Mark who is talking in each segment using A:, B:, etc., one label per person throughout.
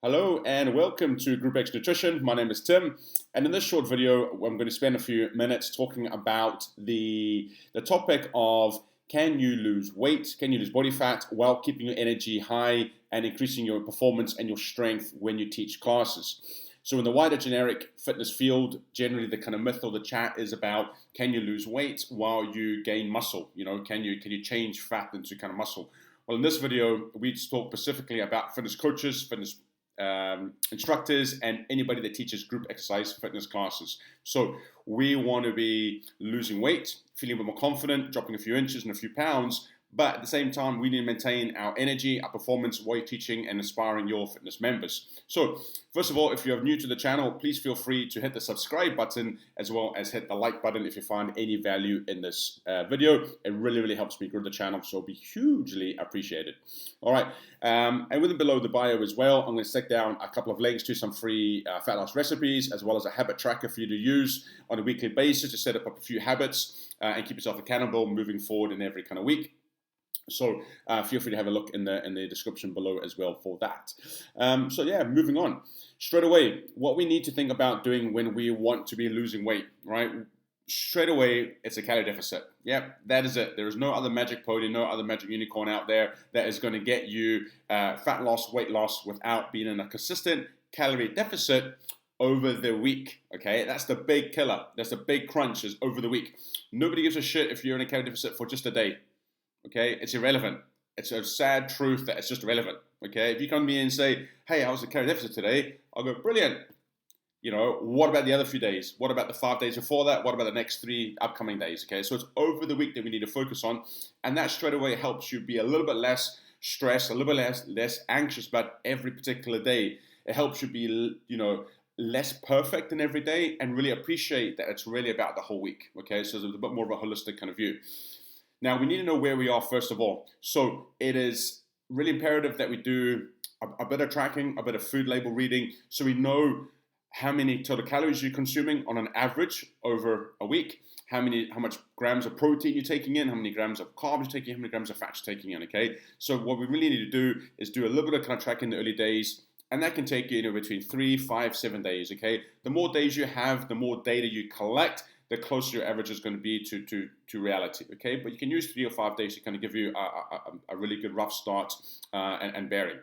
A: Hello and welcome to Group X Nutrition. My name is Tim, and in this short video, I'm going to spend a few minutes talking about the topic of can you lose weight, can you lose body fat while keeping your energy high and increasing your performance and your strength when you teach classes. So in the wider generic fitness field, generally the kind of myth or the chat is about can you lose weight while you gain muscle? Can you change fat into kind of muscle? Well, in this video, we talk specifically about fitness coaches, fitness instructors, and anybody that teaches group exercise fitness classes. So we want to be losing weight, feeling a bit more confident, dropping a few inches and a few pounds, but at the same time, we need to maintain our energy, our performance while you're teaching and inspiring your fitness members. So first of all, if you're new to the channel, please feel free to hit the subscribe button as well as hit the like button if you find any value in this video. It really helps me grow the channel, so it'll be hugely appreciated. All right, and within below the bio as well, I'm going to stick down a couple of links to some free fat loss recipes as well as a habit tracker for you to use on a weekly basis to set up a few habits and keep yourself accountable moving forward in every kind of week. So feel free to have a look in the description below as well for that. So yeah, moving on. Straight away, what we need to think about doing when we want to be losing weight, right? Straight away, it's a calorie deficit. Yep, that is it. There is no other magic pony, no other magic unicorn out there that is going to get you fat loss, weight loss without being in a consistent calorie deficit over the week, okay? That's the big killer. That's the big crunch is over the week. Nobody gives a shit if you're in a calorie deficit for just a day. Okay, it's irrelevant. It's a sad truth that it's just irrelevant. Okay, if you come to me and say, hey, I was a calorie deficit today, I'll go, brilliant. What about the other few days? What about the 5 days before that? What about the next 3 upcoming days? Okay, so it's over the week that we need to focus on, and that straight away helps you be a little bit less stressed, a little bit less anxious about every particular day. It helps you be, less perfect in every day and really appreciate that it's really about the whole week. Okay, so there's a bit more of a holistic kind of view. Now, we need to know where we are first of all. So it is really imperative that we do a bit of tracking, a bit of food label reading, so we know how many total calories you're consuming on an average over a week, how much grams of protein you're taking in, how many grams of carbs you're taking in, how many grams of fat you're taking in, okay? So what we really need to do is do a little bit of kind of tracking in the early days, and that can take you between 3, 5, 7 days, okay? The more days you have, the more data you collect, the closer your average is going to be to reality, okay? But you can use 3 or 5 days to kind of give you a really good rough start and bearing.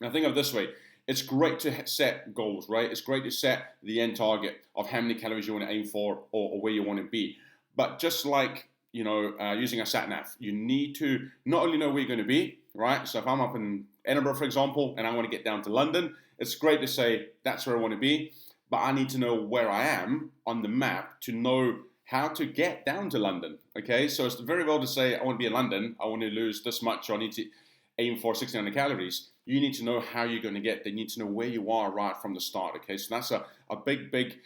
A: Now think of it this way. It's great to set goals, right? It's great to set the end target of how many calories you want to aim for or where you want to be. But just like, using a sat nav, you need to not only know where you're going to be, right? So if I'm up in Edinburgh, for example, and I want to get down to London, it's great to say that's where I want to be. But I need to know where I am on the map to know how to get down to London, okay? So it's very well to say, I want to be in London, I want to lose this much, or I need to aim for 1,600 calories. You need to know how you're going to get there. You need to know where you are right from the start, okay? So that's a big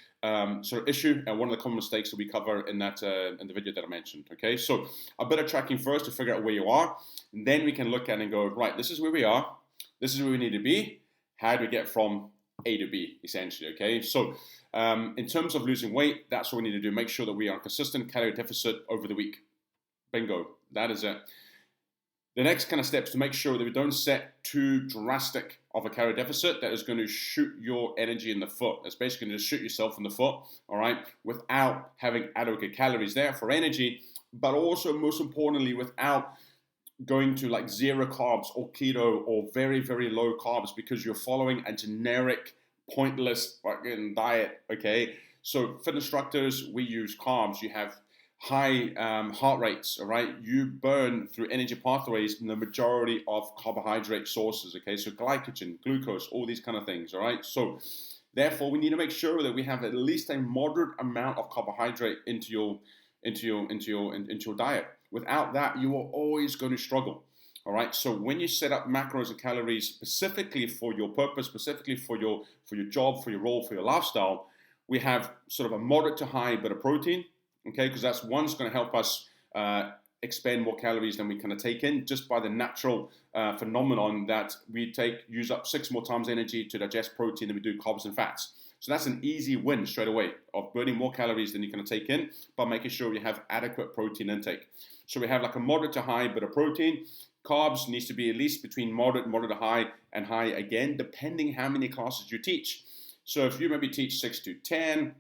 A: sort of issue, and one of the common mistakes that we cover in the video that I mentioned, okay? So a bit of tracking first to figure out where you are, and then we can look at it and go, right, this is where we are, this is where we need to be, how do we get from A to B, essentially, okay? So in terms of losing weight, that's what we need to do. Make sure that we are on consistent calorie deficit over the week. Bingo, that is it. The next kind of step is to make sure that we don't set too drastic of a calorie deficit that is going to shoot your energy in the foot. It's basically going to shoot yourself in the foot, all right, without having adequate calories there for energy, but also, most importantly, without going to like 0 carbs or keto or very low carbs because you're following a generic pointless fucking diet, okay? So fit instructors, we use carbs. You have high heart rates, all right? You burn through energy pathways in the majority of carbohydrate sources, okay? So glycogen, glucose, all these kind of things, all right? So therefore, we need to make sure that we have at least a moderate amount of carbohydrate into your diet. Without that, you are always going to struggle. All right. So when you set up macros and calories specifically for your purpose, specifically for your job, for your role, for your lifestyle, we have sort of a moderate to high bit of protein. Okay, because that's one's going to help us expend more calories than we kind of take in just by the natural phenomenon that we use up 6 more times energy to digest protein than we do carbs and fats. So that's an easy win straight away of burning more calories than you can take in by making sure you have adequate protein intake. So we have like a moderate to high bit of protein, Carbs needs to be at least between moderate to high, and high again, depending how many classes you teach. So if you maybe teach 6 to 10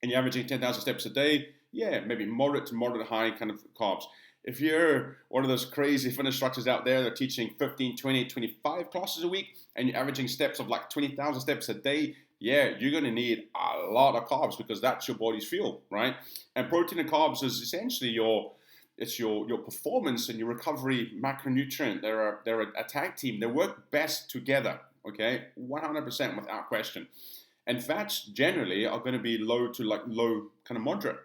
A: and you're averaging 10,000 steps a day, yeah, maybe moderate to high kind of carbs. If you're one of those crazy fitness instructors out there that are teaching 15, 20, 25 classes a week and you're averaging steps of like 20,000 steps a day, yeah, you're going to need a lot of carbs because that's your body's fuel, right? And protein and carbs is essentially your performance and your recovery macronutrient. They're a tag team. They work best together, okay? 100% without question. And fats generally are going to be low kind of moderate,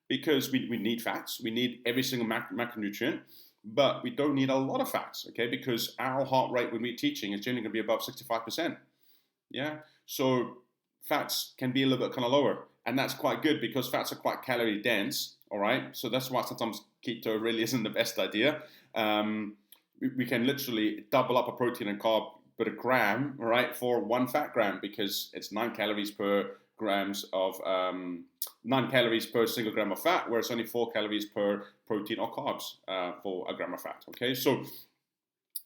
A: because we need fats. We need every single macronutrient, but we don't need a lot of fats, okay? Because our heart rate when we're teaching is generally going to be above 65%, yeah? So fats can be a little bit kind of lower, and that's quite good because fats are quite calorie dense, all right? So that's why sometimes keto really isn't the best idea. We can literally double up a protein and carb but a gram, right, for 1 fat gram, because it's 9 calories per 9 calories per single gram of fat, whereas only 4 calories per protein or carbs for a gram of fat. Okay, so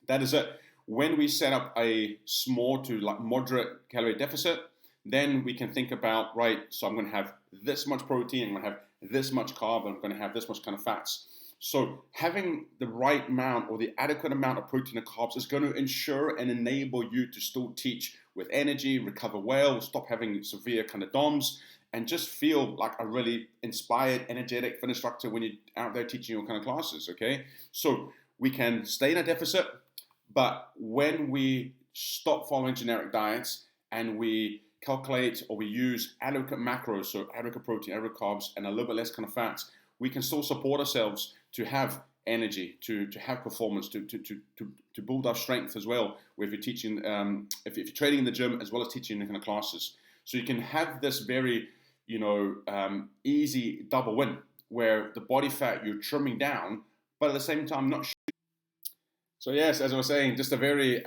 A: that is it. When we set up a small to moderate calorie deficit, then we can think about, right, so I'm going to have this much protein, I'm going to have this much carb, and I'm going to have this much kind of fats. So having the right amount or the adequate amount of protein and carbs is going to ensure and enable you to still teach with energy, recover well, stop having severe kind of DOMs, and just feel like a really inspired, energetic fitness instructor when you're out there teaching your kind of classes, okay? So we can stay in a deficit, but when we stop following generic diets and we calculate or we use adequate macros, so adequate protein, adequate carbs, and a little bit less kind of fats, we can still support ourselves to have energy, to have performance, to build our strength as well, where if you're teaching, if you're training in the gym as well as teaching in kind of classes. So you can have this very, easy double win, where the body fat you're trimming down, but at the same time not. So yes, as I was saying, just a very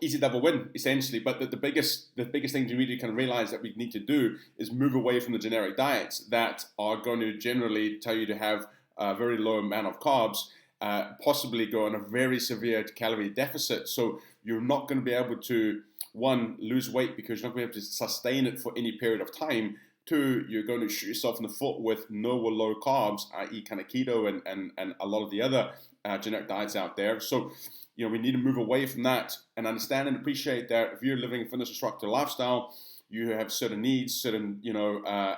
A: easy double win essentially. But the biggest thing to really kind of realize that we need to do is move away from the generic diets that are going to generally tell you to have a very low amount of carbs, possibly go on a very severe calorie deficit. So you're not going to be able to, one, lose weight because you're not going to be able to sustain it for any period of time. Two, you're going to shoot yourself in the foot with no or low carbs, i.e. kind of keto and a lot of the other generic diets out there. So, we need to move away from that and understand and appreciate that if you're living a fitness instructor lifestyle, you have certain needs, certain,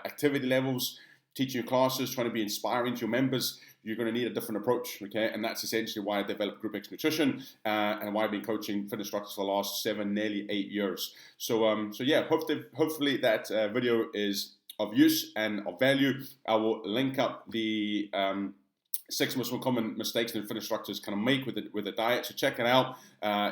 A: activity levels, teaching your classes, trying to be inspiring to your members. You're going to need a different approach, okay? And that's essentially why I developed Group X Nutrition and why I've been coaching fitness instructors for the last 7, nearly 8 years. So yeah, hopefully that video is of use and of value. I will link up the 6 most common mistakes that fitness instructors kind of make with the diet. So check it out.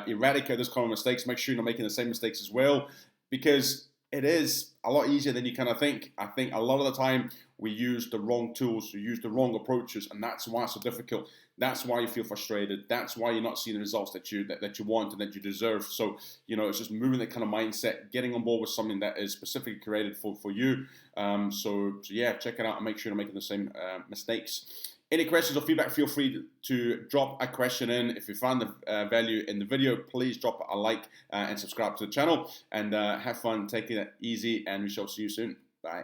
A: Eradicate those common mistakes. Make sure you're not making the same mistakes as well, because it is a lot easier than you kind of think. I think a lot of the time we use the wrong tools, we use the wrong approaches, and that's why it's so difficult. That's why you feel frustrated. That's why you're not seeing the results that you want and that you deserve. So, it's just moving that kind of mindset, getting on board with something that is specifically created for you. So yeah, check it out and make sure you're not making the same mistakes. Any questions or feedback, feel free to drop a question in. If you found the value in the video, please drop a like and subscribe to the channel. And have fun, take it easy, and we shall see you soon. Bye.